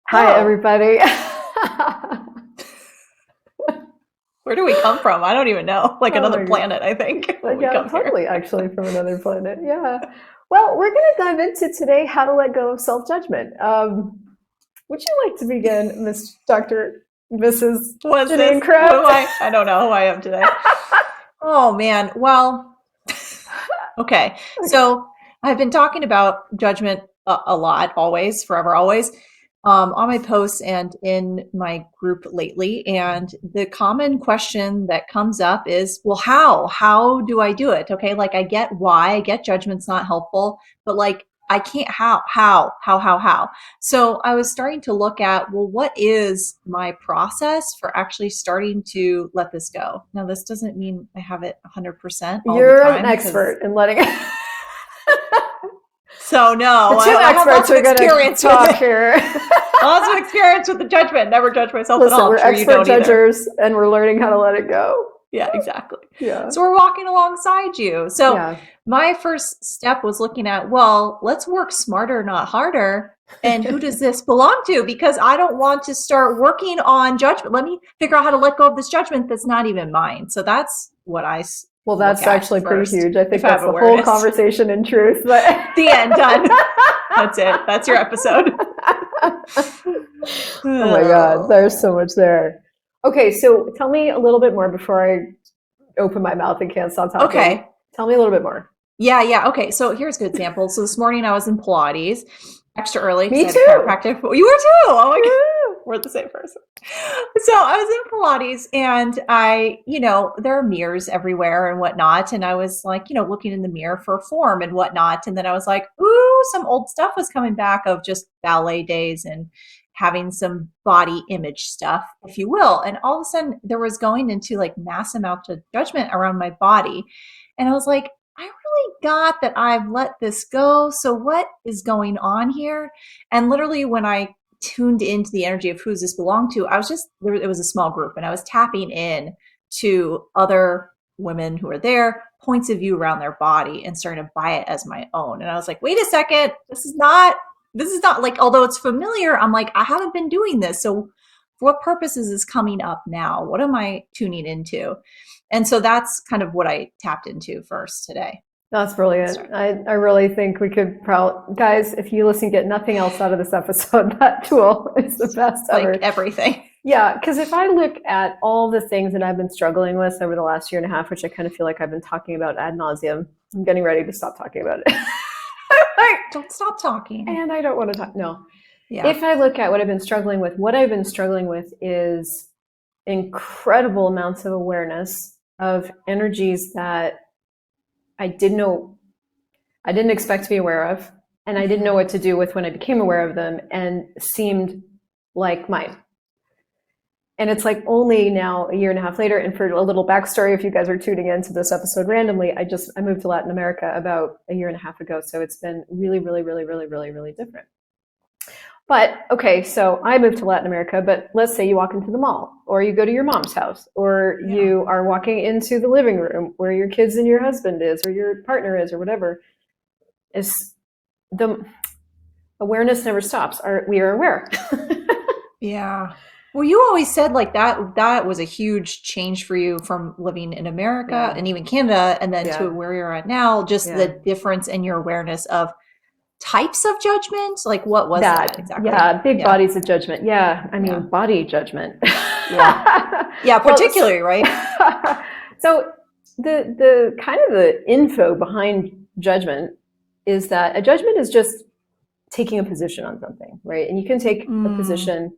Hi, everybody. Where do we come from? I don't even know. Like Oh another my God. planet, I think, when we Yeah, come here. totally actually from another planet. Yeah. Well, we're going to dive into today how to let go of self-judgment. Would you like to begin, Miss Dr. Mrs. What's Janine this? Who am Kraft? I? I don't know who I am today. Oh man. Well, okay. So I've been talking about judgment a lot, always, forever, always, on my posts and in my group lately. And the common question that comes up is, well, how? How do I do it? Okay. Like I get why, I get judgment's not helpful, but like I can't, how? So I was starting to look at, well, what is my process for actually starting to let this go? Now, this doesn't mean I have it 100% all the You're an time because expert in letting so the no, two I have experts lots of are going to experience with talk it. here. Lots of experience with the judgment. Never judge myself at Listen, all. we're I'm sure you expert don't either. judgers and we're learning how to let it go. Yeah, exactly. Yeah. So we're walking alongside you. So Yeah. my first step was looking at, well, let's work smarter, not harder. And who does this belong to? Because I don't want to start working on judgment. Let me figure out how to let go of this judgment that's not even mine. So that's what I Well, look that's at actually pretty first, huge. I think if I have that's the whole awareness. conversation in truth. But The end, done. That's it. That's your episode. Oh my God, there's so much there. Okay, so tell me a little bit more before I open my mouth and can't stop talking. Okay. Tell me a little bit more. Yeah. Okay. So here's a good example. So this morning I was in Pilates extra early because Me I had a too. chiropractic. You were too. Oh my God. Woo! We're the same person. So I was in Pilates and there are mirrors everywhere and whatnot. And I was like, looking in the mirror for form and whatnot. And then I was like, ooh, some old stuff was coming back of just ballet days and having some body image stuff, if you will. And all of a sudden there was going into like mass amount of judgment around my body. And I was like, I really got that I've let this go. So what is going on here? And literally when I tuned into the energy of who's this belong to, I was just there. It was a small group, and I was tapping in to other women who are there, points of view around their body, and starting to buy it as my own. And I was like, wait a second, this is not like, although it's familiar, I'm like, I haven't been doing this. So for what purpose is this coming up now? What am I tuning into? And so that's kind of what I tapped into first today. That's brilliant. I really think we could guys, if you listen, get nothing else out of this episode, that tool is the best ever. Like everything. Yeah, because if I look at all the things that I've been struggling with over the last year and a half, which I kind of feel like I've been talking about ad nauseum, I'm getting ready to stop talking about it. Don't stop talking. And I don't want to talk. No. Yeah. If I look at what I've been struggling with, what I've been struggling with is incredible amounts of awareness of energies that I didn't expect to be aware of, and I didn't know what to do with when I became aware of them and seemed like mine. And it's like only now a year and a half later, and for a little backstory, if you guys are tuning into this episode randomly, I moved to Latin America about a year and a half ago. So it's been really, really, really, really, really, really different. But okay, so I moved to Latin America, but let's say you walk into the mall, or you go to your mom's house, or you are walking into the living room where your kids and your husband is, or your partner is, or whatever. Is the awareness never stops. We are aware. Yeah. Well, you always said like that was a huge change for you from living in America and even Canada and then to where you're at now, just the difference in your awareness of types of judgment. Like what was that exactly? Yeah, big bodies of judgment. Yeah, I mean body judgment. Yeah, particularly, right? So the kind of the info behind judgment is that a judgment is just taking a position on something, right? And you can take a position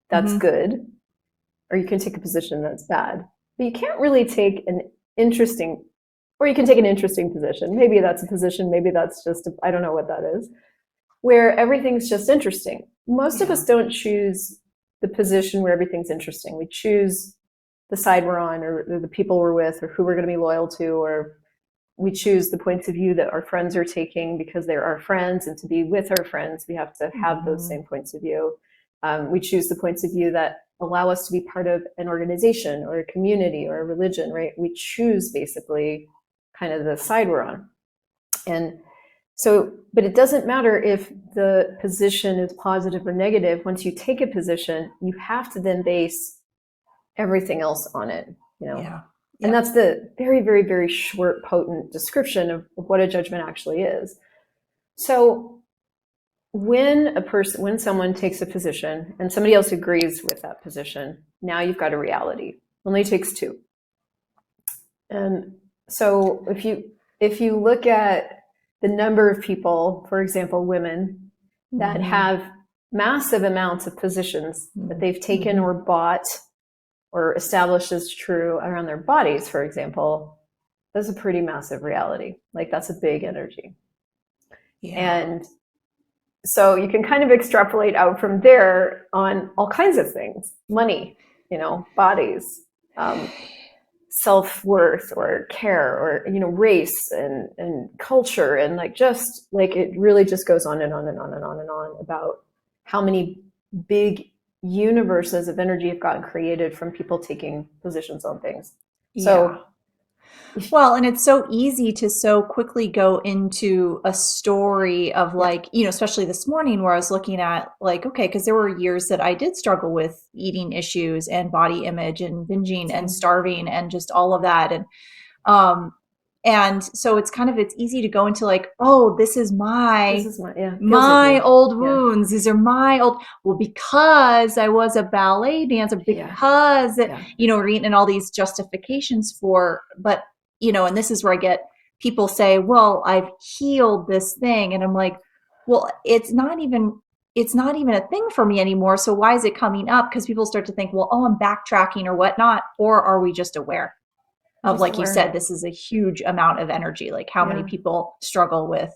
that's good, or you can take a position that's bad. But you can't really take you can take an interesting position. Maybe that's a position, maybe that's just, I don't know what that is, where everything's just interesting. Most of us don't choose the position where everything's interesting. We choose the side we're on, or the people we're with, or who we're going to be loyal to, or we choose the points of view that our friends are taking because they're our friends, and to be with our friends, we have to have those same points of view. We choose the points of view that allow us to be part of an organization or a community or a religion, right? We choose basically kind of the side we're on. And So, but it doesn't matter if the position is positive or negative. Once you take a position, you have to then base everything else on it, you know? Yeah. And Yeah. that's the very, very, very short, potent description of what a judgment actually is. So when someone takes a position and somebody else agrees with that position, now you've got a reality. Only takes two. And so if you look at the number of people, for example, women, that have massive amounts of positions that they've taken or bought or established as true around their bodies, for example, that's a pretty massive reality. Like that's a big energy. Yeah. And so you can kind of extrapolate out from there on all kinds of things: money, bodies, self-worth or care, or race and culture, and like just like it really just goes on and on and on and on and on about how many big universes of energy have gotten created from people taking positions on things. Yeah. So Well, and it's so easy to so quickly go into a story of yeah, like, especially this morning where I was looking at like, okay, because there were years that I did struggle with eating issues and body image and binging and same. starving and just all of that. Um, and so it's easy to go into like, oh, this is This my is my, yeah, feels like my me. old Yeah, wounds. These are my old, well, because I was a ballet dancer, yeah, because yeah. we're eating all these justifications for, but and this is where I get people say, well, I've healed this thing. And I'm like, well, it's not even a thing for me anymore. So why is it coming up? Because people start to think, well, oh, I'm backtracking or whatnot. Or are we just aware of, Just like you said, aware. this is a huge amount of energy. Like how many Yeah, people struggle with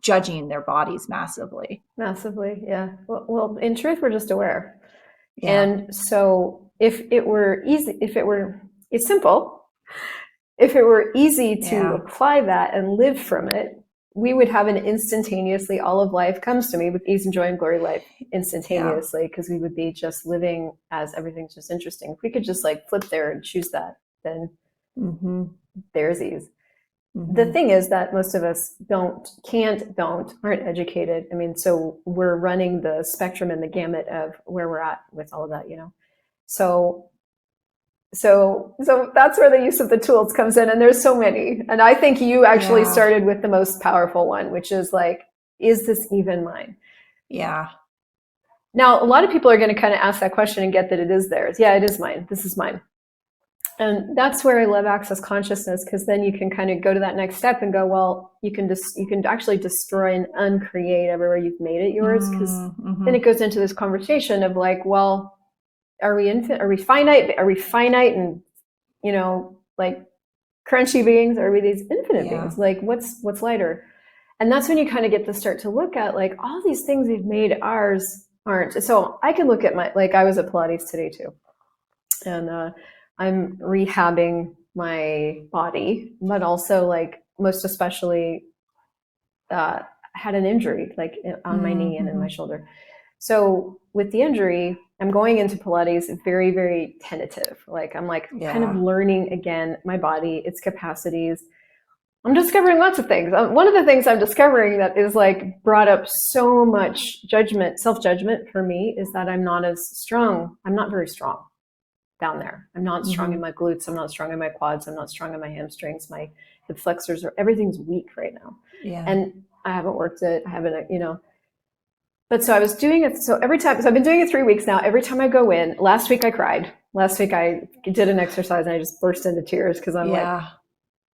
judging their bodies massively. massively. Yeah. Well, in truth, we're just aware. Yeah. And so if it were easy, it's simple. If it were easy to Yeah. apply that and live from it, we would have an instantaneously, all of life comes to me with ease and joy and glory life Yeah. instantaneously, because we would be just living as everything's just interesting. If we could just like flip there and choose that, then Mm-hmm. there's ease. The Mm-hmm. thing is that most of us aren't educated. I mean, so we're running the spectrum and the gamut of where we're at with all of that. So so that's where the use of the tools comes in, and there's so many. And I think you actually Yeah. started with the most powerful one, which is like, is this even mine? Yeah. Now, a lot of people are going to kind of ask that question and get that it is theirs. Yeah, it is mine. This is mine. And that's where I love access consciousness, because then you can kind of go to that next step and go, well, you can actually destroy and uncreate everywhere you've made it yours, because Mm-hmm. then it goes into this conversation of like, well, are we infinite? Are we finite? Are we finite and like crunchy beings? Or are we these infinite Yeah. beings? Like what's lighter? And that's when you kind of get to start to look at like all these things we've made ours aren't. So I can look at I was at Pilates today too, and I'm rehabbing my body, but also like most especially had an injury like on my knee and in Mm-hmm. my shoulder. So with the injury, I'm going into Pilates very, very tentative. Like I'm like kind of Yeah. learning again my body, its capacities. I'm discovering lots of things. One of the things I'm discovering that is like brought up so much judgment, self-judgment for me, is that I'm not as strong. I'm not very strong down there. I'm not strong Mm-hmm. in my glutes. I'm not strong in my quads. I'm not strong in my hamstrings. My hip flexors everything's weak right now. Yeah. And I haven't worked it. I haven't. But so I was doing it. So every time, so I've been doing it 3 weeks now. Every time I go in, last week I cried. Last week I did an exercise and I just burst into tears because I'm like, Yeah.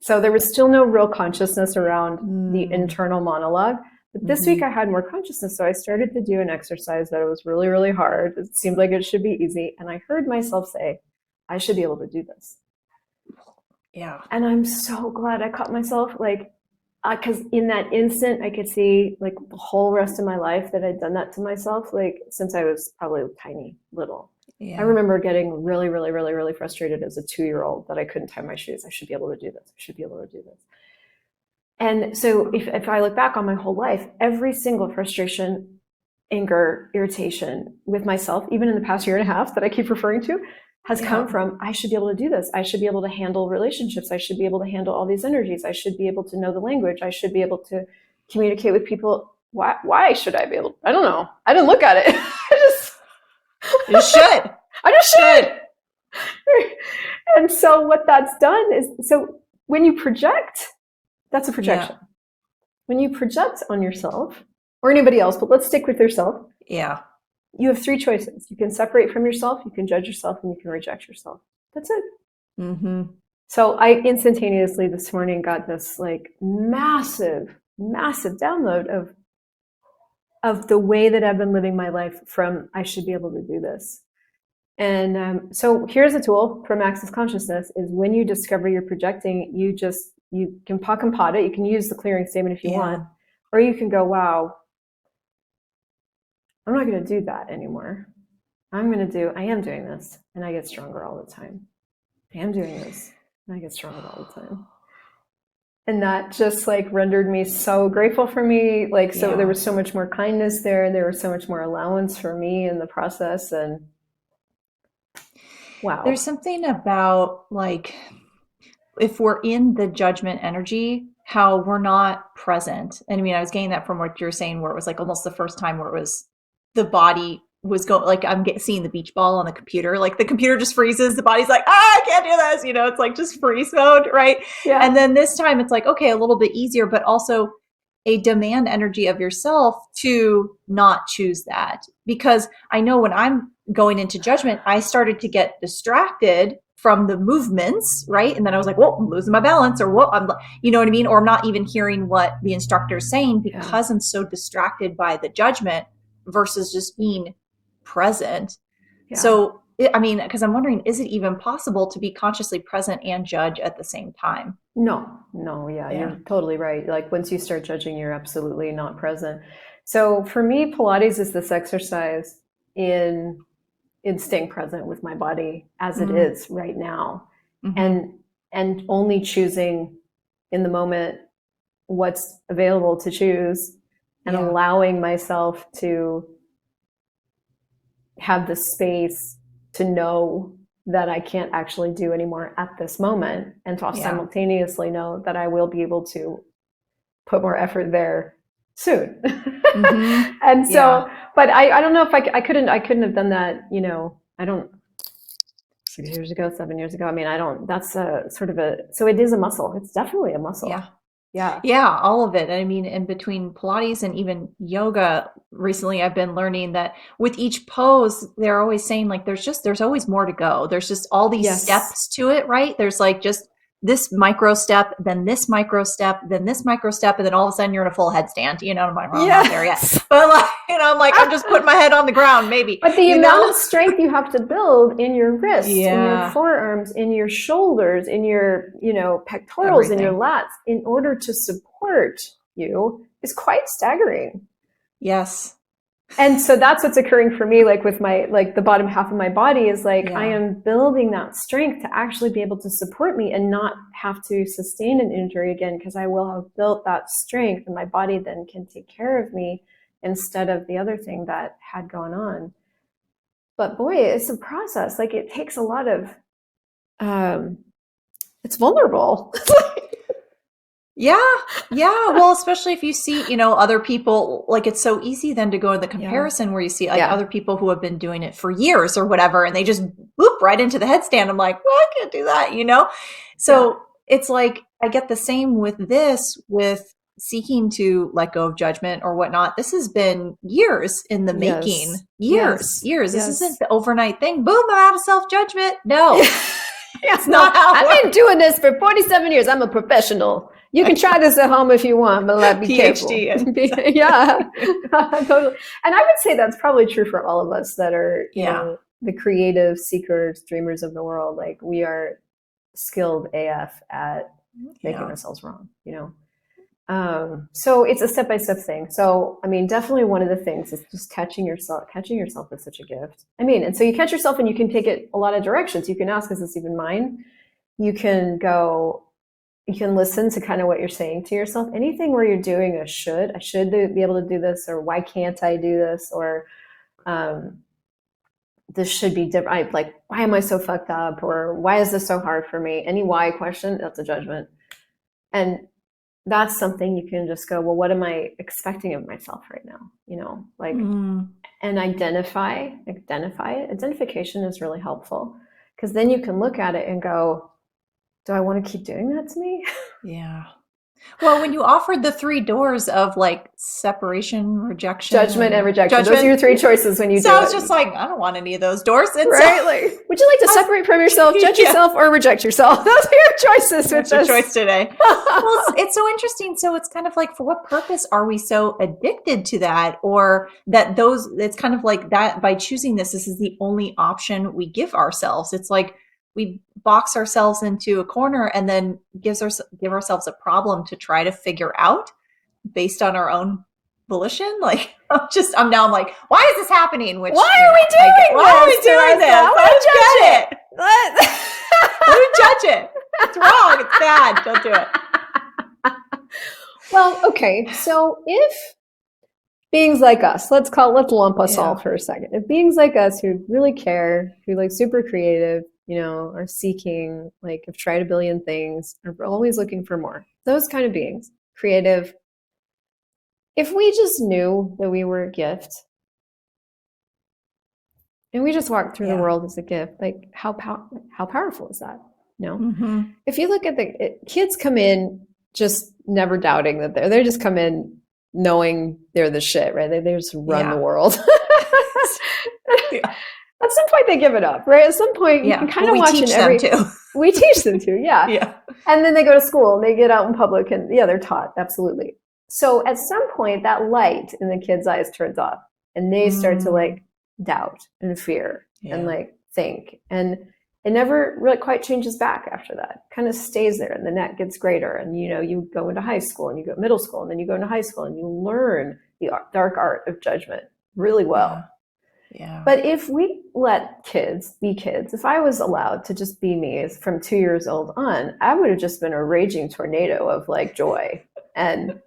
so there was still no real consciousness around the Mm. internal monologue. But this week Mm-hmm. I had more consciousness. So I started to do an exercise that was really, really hard. It seemed like it should be easy. And I heard myself say, I should be able to do this. Yeah. And I'm so glad I caught myself, like, because in that instant I could see like the whole rest of my life that I'd done that to myself, like since I was probably tiny little. I Yeah. remember getting really, really, really, really frustrated as a 2-year-old that I couldn't tie my shoes. I should be able to do this. I should be able to do this. And so if I look back on my whole life, every single frustration, anger, irritation with myself, even in the past year and a half that I keep referring to, has Yeah. come from, I should be able to do this. I should be able to handle relationships. I should be able to handle all these energies. I should be able to know the language. I should be able to communicate with people. Why should I be able? I don't know. I didn't look at it. You should. I just should. And so what that's done is, so when you project, that's a projection. Yeah. When you project on yourself or anybody else, but let's stick with yourself. Yeah. You have three choices. You can separate from yourself, you can judge yourself, and you can reject yourself. That's it. Mm-hmm. So I instantaneously this morning got this like massive, massive download of the way that I've been living my life from I should be able to do this. And so here's a tool from Access Consciousness is when you discover you're projecting, you can pock and pot it. You can use the clearing statement if you want, or you can go, wow, I'm not going to do that anymore. I am doing this, and I get stronger all the time. I am doing this, and I get stronger all the time. And that just like rendered me so grateful for me. Like, so there was so much more kindness there. There was so much more allowance for me in the process. And wow. There's something about like, if we're in the judgment energy, how we're not present. And I mean, I was getting that from what you're saying, where it was like almost the first time where it was the body was going, like seeing the beach ball on the computer, like the computer just freezes, the body's like, I can't do this, it's like just freeze mode, right? Yeah. And then this time it's like, okay, a little bit easier, but also a demand energy of yourself to not choose that. Because I know when I'm going into judgment, I started to get distracted from the movements, right? And then I was like, well, I'm losing my balance, or what, you know what I mean? Or I'm not even hearing what the instructor's saying because I'm so distracted by the judgment versus just being present. Yeah. So, I mean, because I'm wondering, is it even possible to be consciously present and judge at the same time? No, you're totally right. Like once you start judging, you're absolutely not present. So for me, Pilates is this exercise in staying present with my body as it is right now, and only choosing in the moment what's available to choose, and allowing myself to have the space to know that I can't actually do anymore at this moment, and to simultaneously know that I will be able to put more effort there soon. And so, but I don't know if I couldn't have done that, I don't, 6 years ago, 7 years ago. I mean, that's a sort of so it is a muscle. It's definitely a muscle. Yeah, all of it. I mean, in between Pilates and even yoga, recently I've been learning that with each pose, they're always saying like, there's always more to go. There's just all these steps to it, right? There's like just this micro step, then this micro step, then this micro step, and then all of a sudden you're in a full headstand. I'm like, well, I'm not there yet. But like, I'm like, I'm just putting my head on the ground, maybe. But the amount of strength you have to build in your wrists, in your forearms, in your shoulders, in your, pectorals, in your lats, in order to support you is quite staggering. Yes. And so that's what's occurring for me, like with my, like the bottom half of my body is like, I am building that strength to actually be able to support me and not have to sustain an injury again, because I will have built that strength and my body then can take care of me instead of the other thing that had gone on. But boy, it's a process. Like it takes a lot of, it's vulnerable. Yeah. Well, especially if you see, other people, like it's so easy then to go in the comparison where you see like other people who have been doing it for years or whatever, and they just whoop right into the headstand. I'm like, well, I can't do that, So it's like, I get the same with this, with seeking to let go of judgment or whatnot. This has been years in the making, years. This isn't the overnight thing. Boom, I'm out of self-judgment. No. It's not how I've been doing this for 47 years. I'm a professional. You can try this at home if you want, but be careful. Yeah, totally. And I would say that's probably true for all of us that are, the creative seekers, dreamers of the world. Like we are skilled AF at making ourselves wrong, So it's a step-by-step thing. So, I mean, definitely one of the things is just catching yourself. Catching yourself is such a gift. I mean, and so you catch yourself and you can take it a lot of directions. You can ask, is this even mine? You can listen to kind of what you're saying to yourself. Anything where you're doing I should be able to do this, or why can't I do this? Or, this should be different. Like, why am I so fucked up? Or why is this so hard for me? Any why question, that's a judgment. And that's something you can just go, well, what am I expecting of myself right now? Like, Mm, and identify it. Identification is really helpful because then you can look at it and go, do I want to keep doing that to me? yeah. Well, when you offered the three doors of like separation, rejection, Judgment and and rejection. Those are judgment, your three choices when you so do I was it. just like, I don't want any of those doors. And so Right? Like, would you like to I separate from yourself, judge yeah, yourself, or reject yourself? Those are your choices with that's your this. choice today. Well, it's so interesting. So it's kind of like, for what purpose are we so addicted to that? Or that those, it's kind of like that by choosing this is the only option we give ourselves. It's like we box ourselves into a corner and then give ourselves a problem to try to figure out based on our own volition. Like I'm like, why is this happening? Which, Why are we I get, doing why are we this to doing this? ourselves? I don't get it. What? Don't judge it. It's wrong. It's bad. Don't do it. Well, okay. So if beings like us, let's lump us all Yeah. for a second. If beings like us who really care, who like super creative, are seeking, like have tried a billion things, are always looking for more. Those kind of beings, creative. If we just knew that we were a gift and we just walked through the Yeah. world as a gift, like how powerful is that? Mm-hmm. If you look at kids come in just never doubting that they just come in knowing they're the shit, right? They just run the Yeah. world. Yeah. At some point they give it up, right? At some point you can Yeah. kind Well, of we watch teach in them every to. we teach them to, yeah. Yeah. And then they go to school and they get out in public and yeah, they're taught, absolutely. So at some point that light in the kids' eyes turns off and they start to Mm, like doubt and fear and yeah. like think. And it never really quite changes back after that. Kind of stays there and the net gets greater. And you go into high school and you go middle school and then you go into high school and you learn the dark art of judgment really Yeah. well. Yeah. But if we let kids be kids, if I was allowed to just be me from 2 years old on, I would have just been a raging tornado of like joy and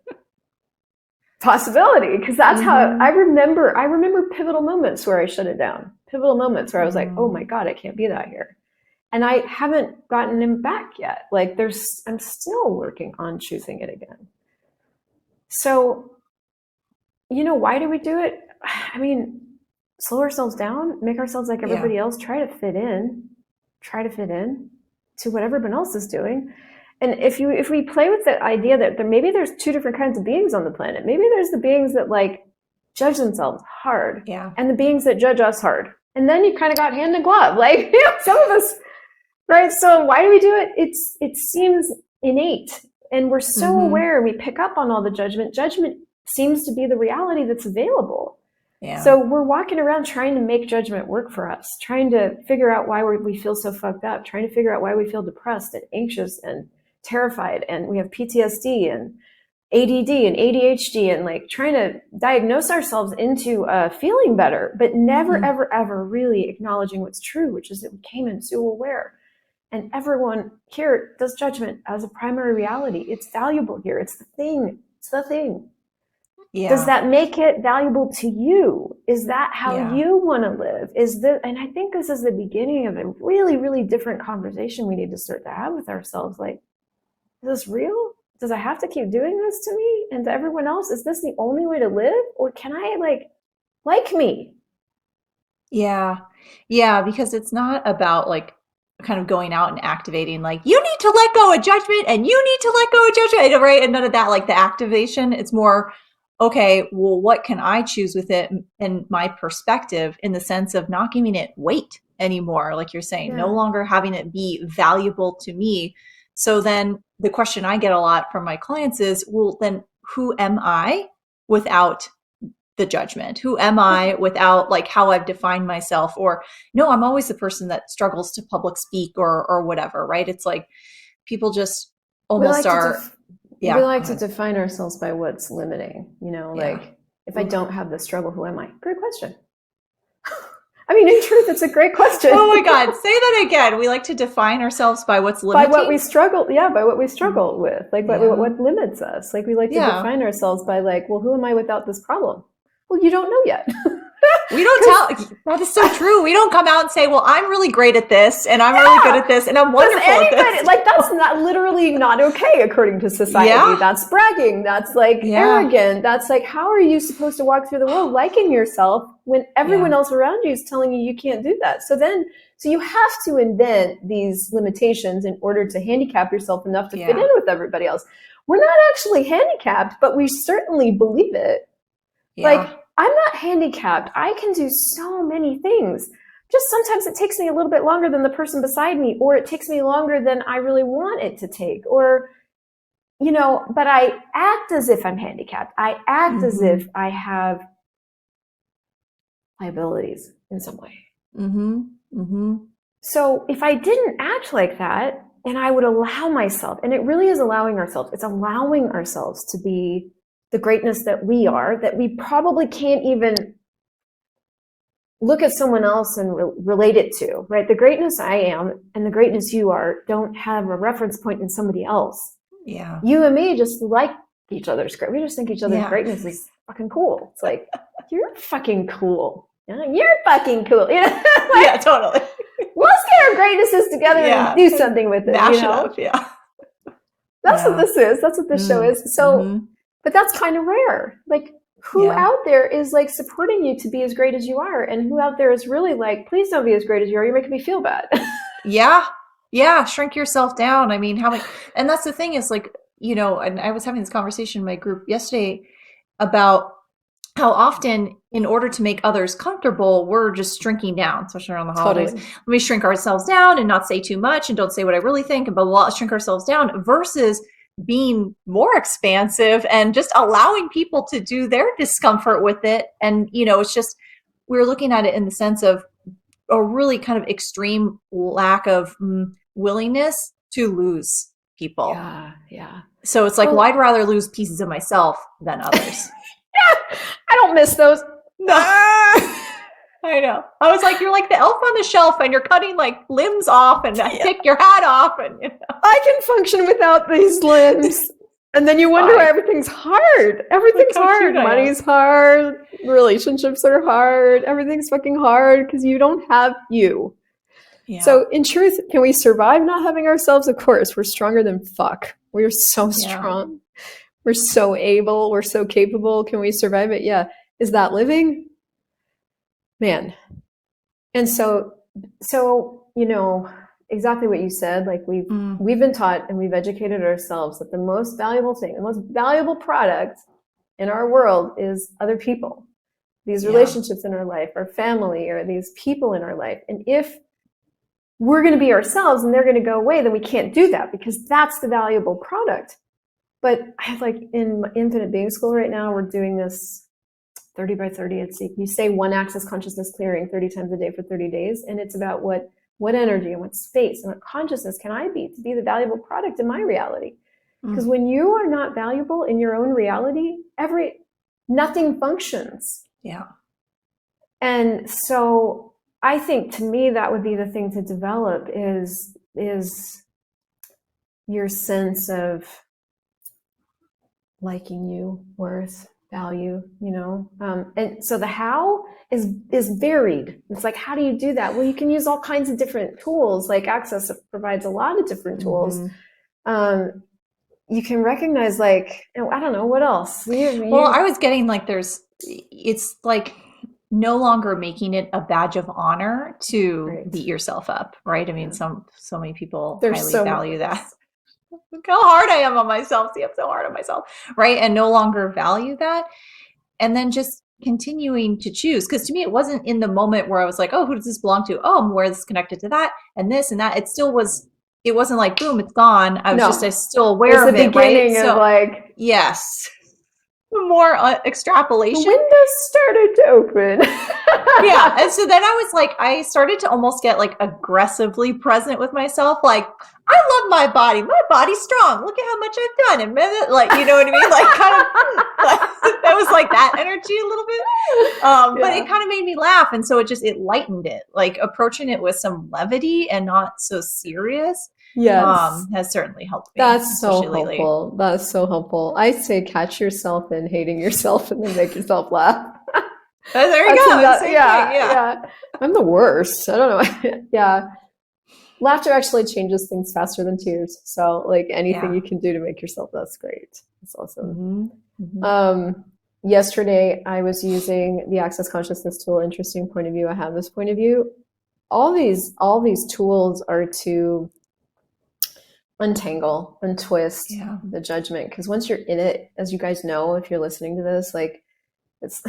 possibility. Because that's how I Mm-hmm. remember. I remember pivotal moments where I shut it down. Pivotal moments where I was like, "Oh my Mm, God, I can't be that here," and I haven't gotten him back yet. Like, I'm still working on choosing it again. So, why do we do it? I mean, slow ourselves down, make ourselves like yeah. everybody else, try to fit in to what everyone else is doing. And if we play with the idea that maybe there's two different kinds of beings on the planet, maybe there's the beings that like judge themselves hard, Yeah. and the beings that judge us hard, and then you kind of got hand in glove, like some of us, right? So why do we do it? It seems innate, and we're so Mm-hmm. aware. We pick up on all the judgment. Judgment seems to be the reality that's available. Yeah. So we're walking around trying to make judgment work for us, trying to figure out why we feel so fucked up, trying to figure out why we feel depressed and anxious and terrified, and we have PTSD and ADD and ADHD, and like trying to diagnose ourselves into feeling better, but never, Mm, ever, ever really acknowledging what's true, which is that we came in so aware. And everyone here does judgment as a primary reality. It's valuable here. It's the thing. It's the thing. Does yeah. that make it valuable to you? Is that how Yeah. you want to live? And I think this is the beginning of a really, really different conversation we need to start to have with ourselves. Like, is this real? Does I have to keep doing this to me and to everyone else? Is this the only way to live? Or can I like me? Yeah. Yeah. Because it's not about like kind of going out and activating, like, you need to let go of judgment and you need to let go of judgment, right? And none of that, like the activation. It's more, okay, well, what can I choose with it and my perspective in the sense of not giving it weight anymore? Like you're saying, no Yeah. longer having it be valuable to me. So then the question I get a lot from my clients is, well, then who am I without the judgment? Who am I without like how I've defined myself? Or no, I'm always the person that struggles to public speak or whatever, right? It's like people just We almost like to are, we yeah, go like to ahead. define ourselves by what's limiting, Yeah. like if I Oof. don't have this struggle, who am I? Great question. I mean, in truth, it's a great question. Oh my God. Say that again. We like to define ourselves by what's By what we limiting. struggle, yeah, by what we Mm, struggle with, like yeah. what limits us. Like we like to Yeah. define ourselves by like, well, who am I without this problem? Well, you don't know yet. We don't tell, that is so true. We don't come out and say, well, I'm really great at this and I'm really good at this and I'm wonderful at this. Like, that's not literally not okay according to society. Yeah. That's bragging. That's like arrogant. That's like, how are you supposed to walk through the world liking yourself when everyone else around you is telling you can't do that? So you have to invent these limitations in order to handicap yourself enough to fit in with everybody else. We're not actually handicapped, but we certainly believe it. Yeah. Like, I'm not handicapped. I can do so many things. Just sometimes it takes me a little bit longer than the person beside me, or it takes me longer than I really want it to take, or, but I act as if I'm handicapped. I act as if I have liabilities in some way. So if I didn't act like that, and I would allow myself, and it really is allowing ourselves, it's allowing ourselves to be the greatness that we are, that we probably can't even look at someone else and relate it to, right? The greatness I am and the greatness you are don't have a reference point in somebody else. Yeah. You and me just like each other's great. We just think each other's greatness is fucking cool. It's like, you're fucking cool. You're fucking cool. Yeah, totally. Let's get our greatnesses together and do something with it. Mash it up, yeah. That's what this is. That's what this show is. So, but that's kind of rare. Like, who out there is like supporting you to be as great as you are, and who out there is really like, please don't be as great as you are. You're making me feel bad. Yeah. Shrink yourself down. I mean, and that's the thing is like, and I was having this conversation in my group yesterday about how often, in order to make others comfortable, we're just shrinking down, especially around the holidays. Totally. Let me shrink ourselves down and not say too much and don't say what I really think and blah, blah, blah, shrink ourselves down versus being more expansive and just allowing people to do their discomfort with it. And, it's just, we're looking at it in the sense of a really kind of extreme lack of willingness to lose people. Yeah. So it's like, well, I'd rather lose pieces of myself than others. I don't miss those. No. I know. I was like, you're like the elf on the shelf and you're cutting like limbs off and take your hat off. And I can function without these limbs. And then you wonder why everything's hard. Everything's hard. Money's hard. Relationships are hard. Everything's fucking hard because you don't have you. Yeah. So in truth, can we survive not having ourselves? Of course. We're stronger than fuck. We're so strong. We're so able. We're so capable. Can we survive it? Yeah. Is that living? Man. And so, exactly what you said, like we've been taught and we've educated ourselves that the most valuable thing, the most valuable product in our world is other people, these relationships in our life, our family, or these people in our life. And if we're going to be ourselves and they're going to go away, then we can't do that because that's the valuable product. But I like in Infinite Being School right now, we're doing this 30 by 30. You say one axis consciousness clearing 30 times a day for 30 days. And it's about what energy and what space and what consciousness can I be to be the valuable product in my reality? Because when you are not valuable in your own reality, nothing functions. Yeah. And so I think to me, that would be the thing to develop is your sense of liking you, worth, value, and so the how is varied. It's like, how do you do that? Well, you can use all kinds of different tools. Like Access provides a lot of different tools. You can recognize, like, I don't know what else. Well, I was getting like it's like no longer making it a badge of honor to beat yourself up, right? I mean, so many people highly value that. Look how hard I am on myself. See, I'm so hard on myself, right? And no longer value that. And then just continuing to choose. Because to me, it wasn't in the moment where I was like, oh, who does this belong to? Oh, I'm aware this is connected to that and this and that. It still was, it wasn't like, boom, it's gone. I was still aware of it, right? So, like, yes. More extrapolation. The windows started to open. Yeah. And so then I was like, I started to almost get like aggressively present with myself. Like, I love my body. My body's strong. Look at how much I've done. And like, you know what I mean? Like kind of, that was like that energy a little bit. But it kind of made me laugh. And so it lightened it, like approaching it with some levity and not so serious. Yes. Has certainly helped me. That's so helpful. That's so helpful. I say catch yourself in hating yourself and then make yourself laugh. There you That's go. enough. Same thing. Yeah, Yeah. yeah. I'm the worst. I don't know. Yeah. Laughter actually changes things faster than tears. So, like anything Yeah. you can do to make yourself, that's great. It's awesome. Hmm. Hmm. Um, Yesterday, I was using the Access Consciousness tool. Interesting point of view. I have this point of view. All these tools are to untangle, untwist Yeah. the judgment. Because once you're in it, as you guys know, if you're listening to this, like it's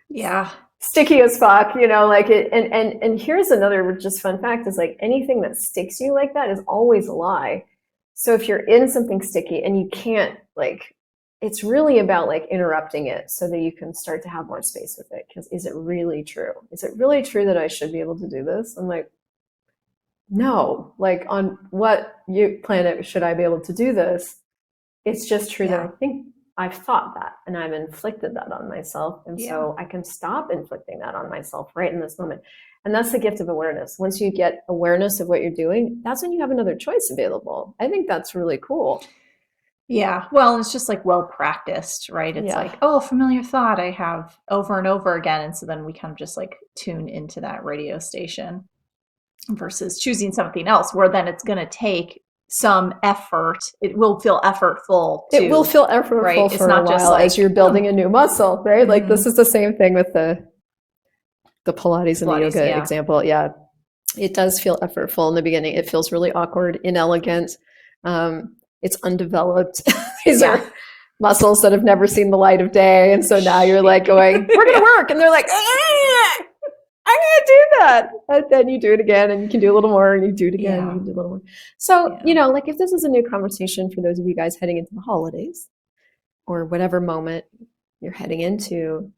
Yeah. sticky as fuck, like it. And here's another just fun fact: is like anything that sticks you like that is always a lie. So if you're in something sticky and you can't like, it's really about like interrupting it so that you can start to have more space with it. Because is it really true? Is it really true that I should be able to do this? I'm like, no. Like on what planet should I be able to do this? It's just true that I Yeah. think I've thought that and I've inflicted that on myself. And Yeah. so I can stop inflicting that on myself right in this moment. And that's the gift of awareness. Once you get awareness of what you're doing, that's when you have another choice available. I think that's really cool. Yeah. Well, it's just like well practiced, right? It's Yeah. like, oh, a familiar thought I have over and over again. And so then we kind of just like tune into that radio station versus choosing something else where then it's going to take some effort. It will feel effortful It will too, feel effortful right? It's for a not just while as like, you're building a new muscle, right? Like mm-hmm. this is the same thing with the Pilates and the Pilates. yoga Yeah. example. Yeah. It does feel effortful in the beginning. It feels really awkward, inelegant. It's undeveloped. These Yeah. are muscles that have never seen the light of day. And so now you're like going, we're going to work. And they're like, I can't do that. And then you do it again and you can do a little more and you do it again and Yeah. you can do a little more. So, Yeah. like if this is a new conversation for those of you guys heading into the holidays or whatever moment you're heading into,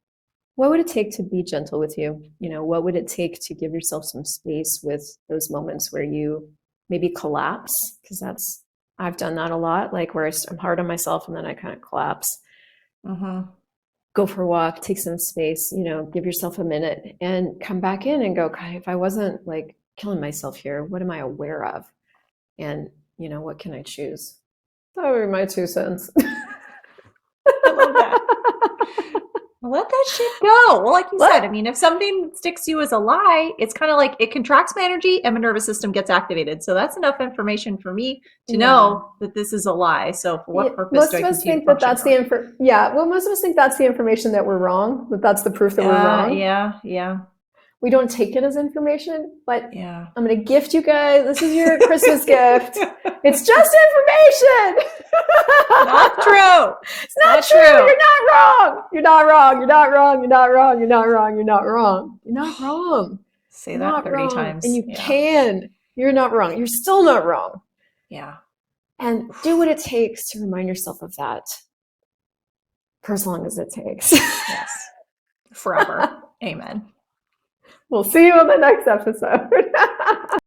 what would it take to be gentle with you? What would it take to give yourself some space with those moments where you maybe collapse? Because I've done that a lot, like where I'm hard on myself and then I kind of collapse. Mm-hmm. Go for a walk, take some space, give yourself a minute and come back in and go, God, if I wasn't like killing myself here, what am I aware of? And, what can I choose? That would be my 2 cents. I love that. Let that shit go. Well, like you said, I mean, if something sticks to you as a lie, it's kind of like it contracts my energy and my nervous system gets activated. So that's enough information for me to know that this is a lie. So for what purpose do Most I of us continue to think that function that's the from? well, most of us think that's the information that we're wrong, that that's the proof that we're wrong. Yeah, yeah, We don't take it as information, but yeah. I'm going to gift you guys. This is your Christmas gift. It's just information. Not true. It's not true. You're not wrong. You're not wrong. You're not wrong. You're not wrong. You're not wrong. You're not wrong. You're not wrong. Say You're that not 30 wrong. times. And you Yeah. can. You're not wrong. You're still not wrong. Yeah. And do what it takes to remind yourself of that for as long as it takes. Yes. Forever. Amen. We'll see you on the next episode.